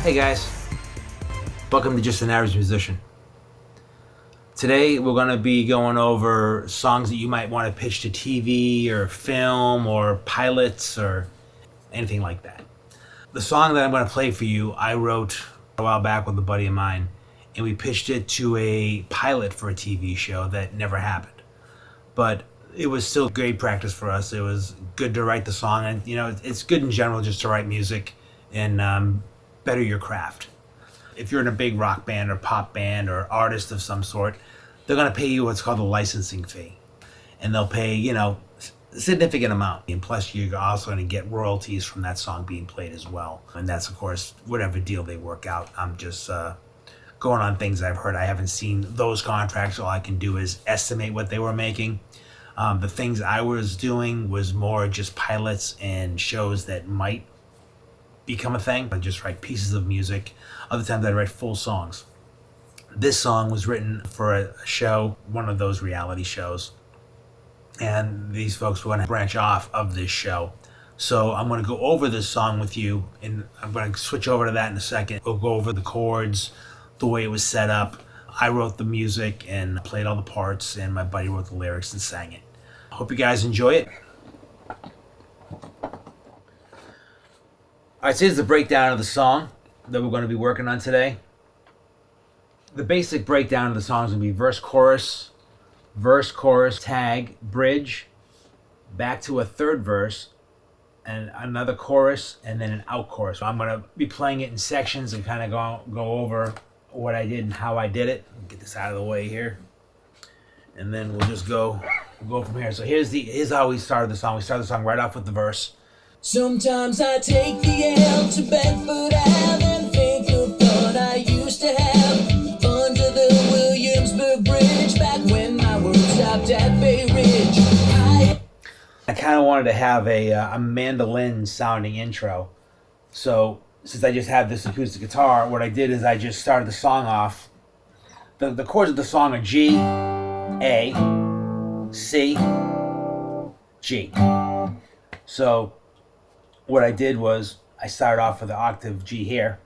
Hey guys, welcome to Just an Average Musician. Today we're going to be going over songs that you might want to pitch to TV or film or pilots or anything like that. The song that I'm going to play for you, I wrote a while back with a buddy of mine, and we pitched it to a pilot for a TV show that never happened. But it was still great practice for us. It was good to write the song, and you know, it's good in general just to write music and better your craft. If you're in a big rock band or pop band or artist of some sort, they're going to pay you what's called a licensing fee. And they'll pay, you know, a significant amount. And plus, you're also going to get royalties from that song being played as well. And that's, of course, whatever deal they work out. I'm just going on things I've heard. I haven't seen those contracts. All I can do is estimate what they were making. The things I was doing was more just pilots and shows that might become a thing. I just write pieces of music. Other times I write full songs. This song was written for a show, one of those reality shows. And these folks were going to branch off of this show. So I'm going to go over this song with you, and I'm going to switch over to that in a second. We'll go over the chords, the way it was set up. I wrote the music and played all the parts, and my buddy wrote the lyrics and sang it. Hope you guys enjoy it. Alright, so here's the breakdown of the song that we're going to be working on today. The basic breakdown of the song is going to be verse, chorus, tag, bridge, back to a third verse, and another chorus, and then an out chorus. So I'm going to be playing it in sections and kind of go over what I did and how I did it. Get this out of the way here. And then we'll just go from here. So here's how we started the song. We started the song right off with the verse. Sometimes I take the L to Bedford Ave and think of what I used to have under the Williamsburg Bridge back when my world stopped at Bay Ridge. I kind of wanted to have a mandolin sounding intro. So since I just have this acoustic guitar, what I did is I just started the song off. The chords of the song are G, A, C, G. So what I did was I started off with the octave G here.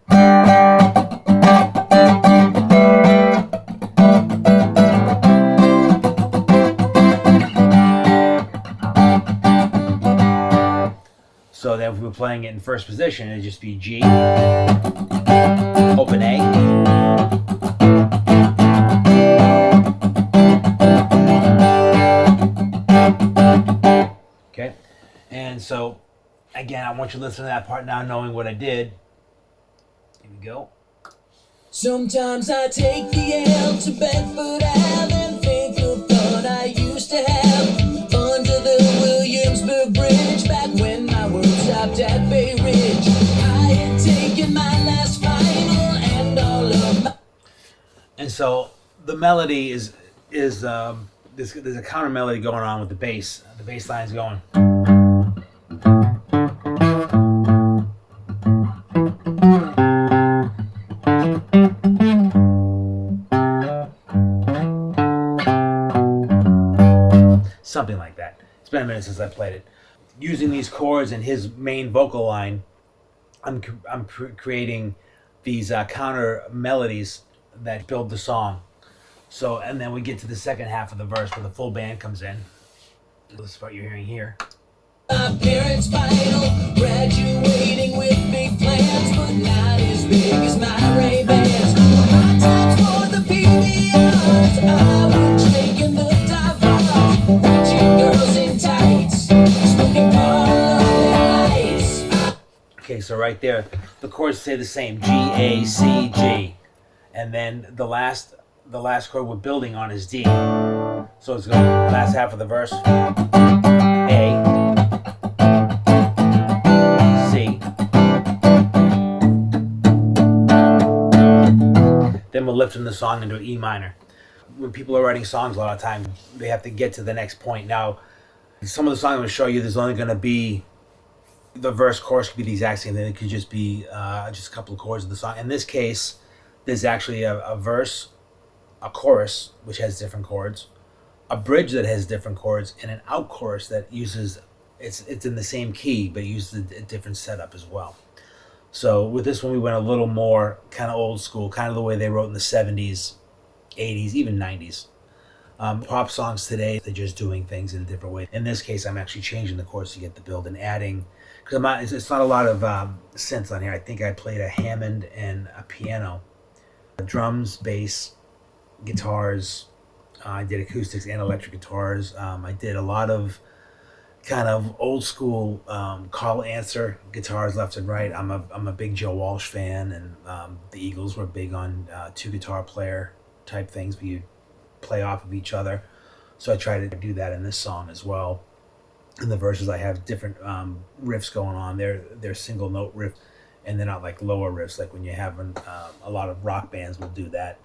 So then if we were playing it in first position, it'd just be G, open A, okay, and so again, I want you to listen to that part now, knowing what I did. Here we go. Sometimes I take the L to Bedford Ave and think of what I used to have under the Williamsburg Bridge back when my world stopped at Bay Ridge. I had taken my last final and all of my... And so the melody is there's a counter melody going on with the bass. The bass line's going. Something like that. It's been a minute since I played it. Using these chords and his main vocal line, I'm creating these counter melodies that build the song. So, and then we get to the second half of the verse where the full band comes in. This is what you're hearing here. My parents' final, graduating with big plans, but not as big as my Ray-Bans. My times for the PBRs, I was taking the dive bars, watching girls in tights, smoking Marlboro lights. Okay, so right there, the chords stay the same: G, A, C, G, and then the last chord we're building on is D. So it's going last half of the verse: A, C. Then we're lifting the song into E minor. When people are writing songs, a lot of times they have to get to the next point. Now, some of the songs I'm going to show you, there's only going to be the verse, chorus could be the exact same thing. It could just be just a couple of chords of the song. In this case, there's actually a verse, a chorus, which has different chords, a bridge that has different chords, and an out chorus that uses, it's in the same key, but it uses a different setup as well. So with this one, we went a little more kind of old school, kind of the way they wrote in the 70s, 80s, even 90s. Pop songs today, they're just doing things in a different way. In this case, I'm actually changing the chords to get the build and adding, because it's not a lot of synths on here. I think I played a Hammond and a piano, drums, bass, guitars. I did acoustics and electric guitars. I did a lot of kind of old school call answer guitars left and right. I'm a big Joe Walsh fan, and the Eagles were big on two guitar player type things, but you play off of each other. So I try to do that in this song as well. In the verses, I have different riffs going on. They're single note riff, and they're not like lower riffs like when you have a lot of rock bands will do that.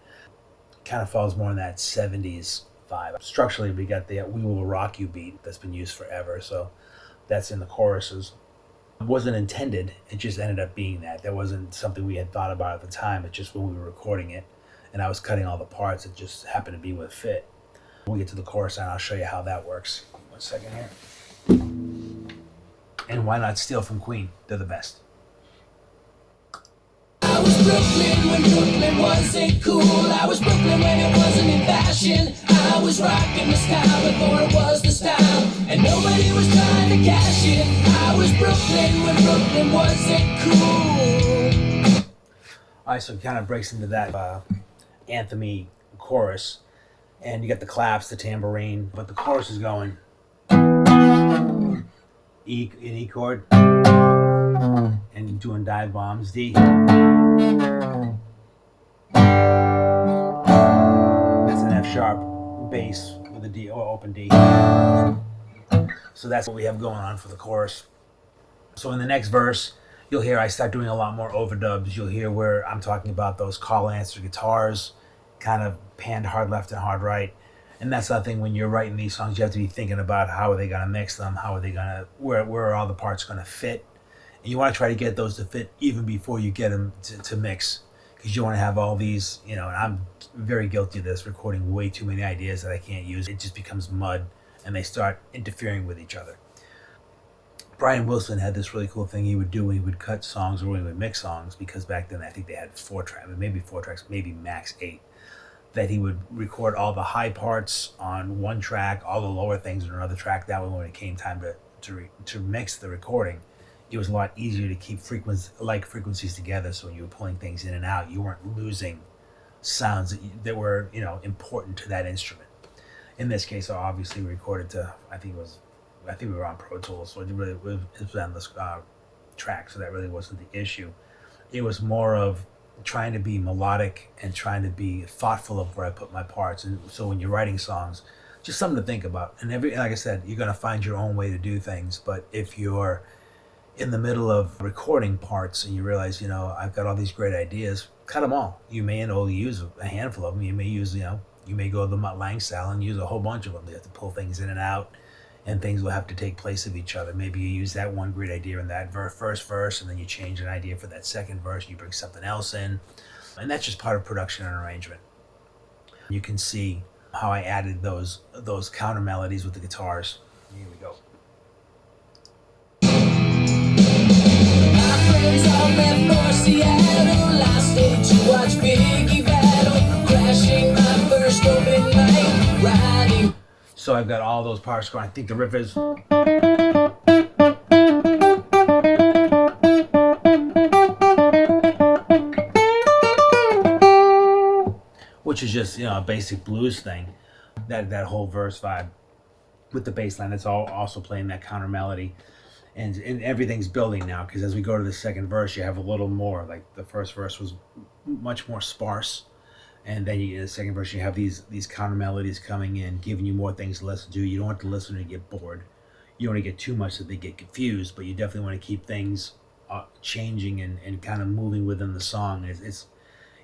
Kind of falls more in that 70s vibe. Structurally, we got the "We Will Rock You" beat that's been used forever, so that's in the choruses. It wasn't intended, it just ended up being that. That wasn't something we had thought about at the time. It's just when we were recording it and I was cutting all the parts, it just happened to be what fit. We'll get to the chorus and I'll show you how that works. 1 second here. And why not steal from Queen? They're the best. I was Brooklyn when Brooklyn wasn't cool. I was Brooklyn when it wasn't in fashion. I was rocking the style before it was the style, and nobody was trying to cash in. I was Brooklyn when Brooklyn wasn't cool. Alright, so it kind of breaks into that anthem-y chorus, and you got the claps, the tambourine, but the chorus is going E in E chord, and doing dive bombs, D. That's an F sharp bass with a D or open D. So that's what we have going on for the chorus. So in the next verse, you'll hear I start doing a lot more overdubs. You'll hear where I'm talking about those call answer guitars, kind of panned hard left and hard right. And that's the thing, when you're writing these songs, you have to be thinking about how are they going to mix them, how are they going to, where are all the parts going to fit. And you want to try to get those to fit even before you get them to mix, because you want to have all these, and I'm very guilty of this, recording way too many ideas that I can't use. It just becomes mud and they start interfering with each other. Brian Wilson had this really cool thing he would do when he would cut songs or when he would mix songs, because back then I think they had 4 tracks, maybe 4 tracks, maybe max 8, that he would record all the high parts on one track, all the lower things on another track. That way when it came time to mix the recording, it was a lot easier to keep frequencies together, so when you were pulling things in and out, you weren't losing sounds that were important to that instrument. In this case, I obviously recorded to, I think we were on Pro Tools, so it was on this track, so that really wasn't the issue. It was more of trying to be melodic and trying to be thoughtful of where I put my parts. And so when you're writing songs, just something to think about. And like I said, you're going to find your own way to do things. But if you're in the middle of recording parts and you realize, I've got all these great ideas, cut them all. You may only use a handful of them. You may use, you may go the Mutt Lange style and use a whole bunch of them. You have to pull things in and out, and things will have to take place of each other. Maybe you use that one great idea in that first verse, and then you change an idea for that second verse, you bring something else in. And that's just part of production and arrangement. You can see how I added those counter melodies with the guitars. Here we go. My friends all left for Seattle. I stayed to watch Biggie battle, crashing my first open mic, riding. So I've got all those parts going. I think the riff is, which is just a basic blues thing. That whole verse vibe with the bass line, it's all also playing that counter melody, and everything's building now, because as we go to the second verse, you have a little more. Like the first verse was much more sparse. And then in the second verse, you have these counter melodies coming in, giving you more things to listen to. You don't want the listener to get bored. You don't want to get too much that they get confused, but you definitely want to keep things changing and kind of moving within the song. It's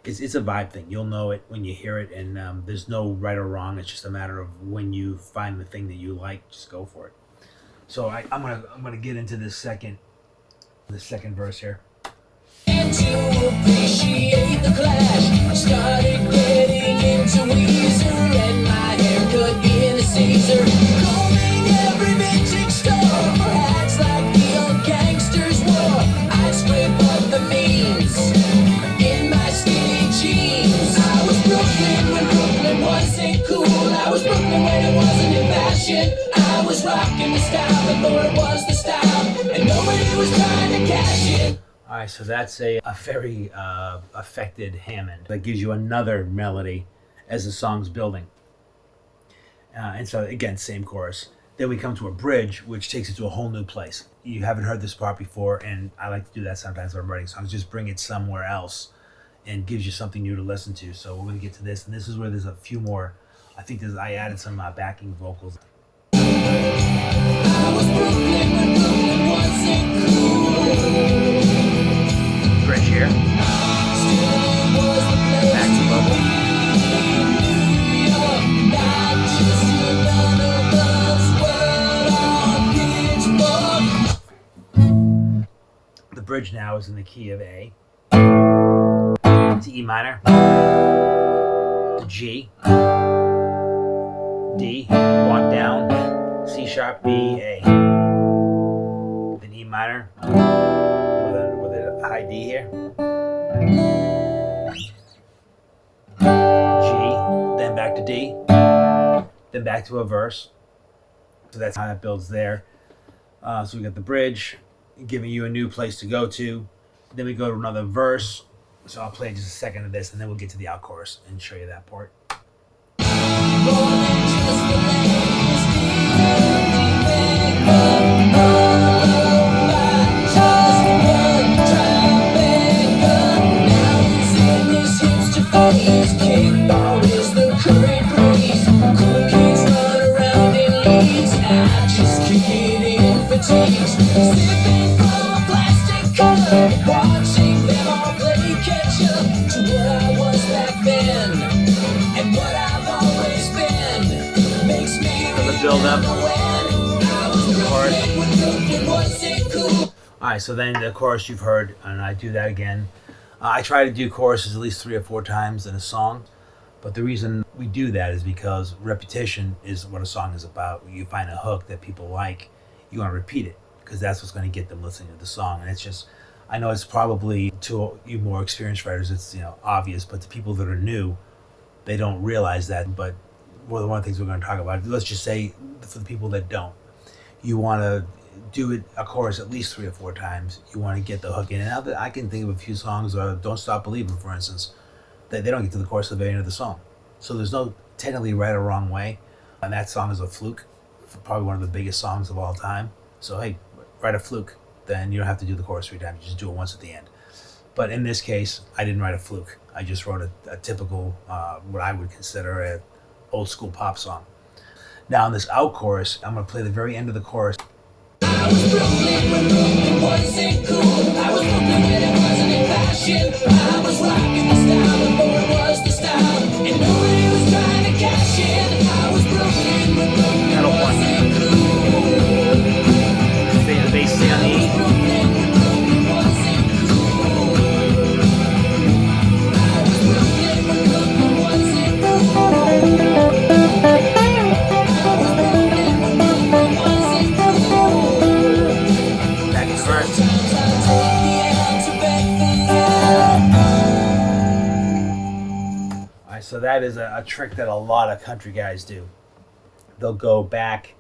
a vibe thing. You'll know it when you hear it, and there's no right or wrong. It's just a matter of when you find the thing that you like, just go for it. So I'm gonna get into the second verse here. And to appreciate the clash, I started getting into Weezer, and my haircut in a Caesar, combing every vintage store for hats like the old gangsters wore. I'd scrape up the when it wasn't in fashion. I was rocking the style before it was the style, and nobody was trying to cash in. All right, so that's a very affected Hammond that gives you another melody as the song's building. And so again, same chorus. Then we come to a bridge, which takes it to a whole new place. You haven't heard this part before, and I like to do that sometimes when I'm writing songs. Just bring it somewhere else and gives you something new to listen to. So we're going to get to this, and this is where there's a few more. I added some backing vocals. I was Brooklyn when Brooklyn wasn't cool. Bridge here. Still it was the place Back to level. New York, not just none of us were on Pittsburgh. The bridge now is in the key of A. To E minor. To G. D. Walk down. C sharp, B, A. Then E minor. With a high D here. G. Then back to D. Then back to a verse. So that's how it builds there. So we got the bridge, giving you a new place to go to. Then we go to another verse. So I'll play just a second of this, and then we'll get to the out chorus and show you that part. More than just the latest deep by just one Tribeca. Now he's in his hipster phase. Kickball is the current craze. Cool kids run around in leagues. I just kick it in fatigues. Sipping from a plastic cup, watching them all play catch up to what I was back then and what I've always been. Makes me build up. Chorus. All right, so then the chorus you've heard, and I do that again. I try to do choruses at least 3 or 4 times in a song, but the reason we do that is because repetition is what a song is about. You find a hook that people like, you want to repeat it because that's what's going to get them listening to the song. And it's just, I know it's probably to you more experienced writers, it's obvious, but to people that are new, they don't realize that. But one of the things we're going to talk about, let's just say for the people that don't, you want to do it a chorus at least 3 or 4 times. You want to get the hook in. And I can think of a few songs, Don't Stop Believing, for instance, that they don't get to the chorus at the very end of the song. So there's no technically right or wrong way. And that song is a fluke, probably one of the biggest songs of all time. So hey, write a fluke. Then you don't have to do the chorus 3 times. You just do it once at the end. But in this case, I didn't write a fluke. I just wrote a typical, what I would consider a old school pop song. Now in this out chorus, I'm going to play the very end of the chorus. I was Brooklyn when Brooklyn wasn't cool. I was Brooklyn when it wasn't in fashion. I was rocking the style before it was the style, and nobody was trying to cash in. I was Brooklyn when Brooklyn Pedal one. wasn't cool. Stay the bass, stay on I was E. Brooklyn when Brooklyn wasn't cool. I was Brooklyn when Brooklyn wasn't cool. Back to the verse. All right, so that is a trick that a lot of country guys do. They'll go back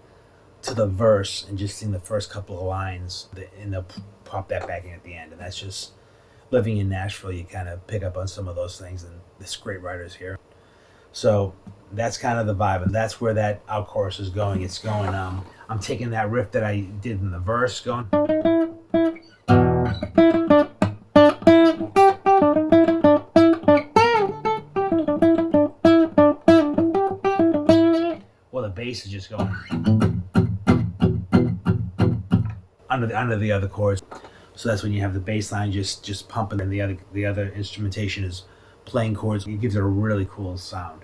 to the verse and just sing the first couple of lines, and they'll pop that back in at the end. And that's just living in Nashville. You kind of pick up on some of those things, and there's great writers here. So that's kind of the vibe, and that's where that out chorus is going. It's going. I'm taking that riff that I did in the verse, going. Well, the bass is just going under the other chords. So that's when you have the bass line just pumping, and the other instrumentation is playing chords. It gives it a really cool sound.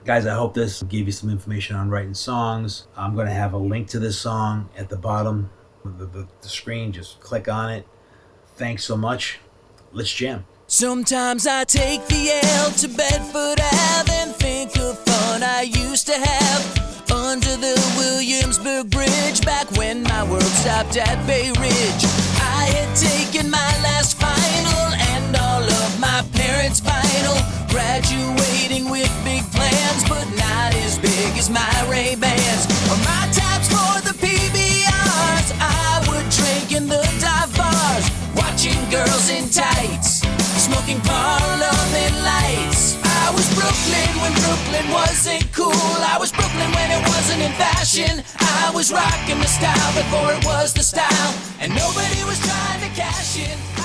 Guys, I hope this gave you some information on writing songs. I'm going to have a link to this song at the bottom of the screen. Just click on it. Thanks so much. Let's jam. Sometimes I take the L to Bedford Ave and think of fun I used to have under the Williamsburg Bridge back when my world stopped at Bay Ridge. I had taken my last final and all of my parents' final, graduating with big plans, but not as big is my Ray-Bans. My times for the PBRs, I would drink in the dive bars, watching girls in tights, smoking Parliament lights. I was Brooklyn when Brooklyn wasn't cool. I was Brooklyn when it wasn't in fashion. I was rocking the style before it was the style, and nobody was trying to cash in.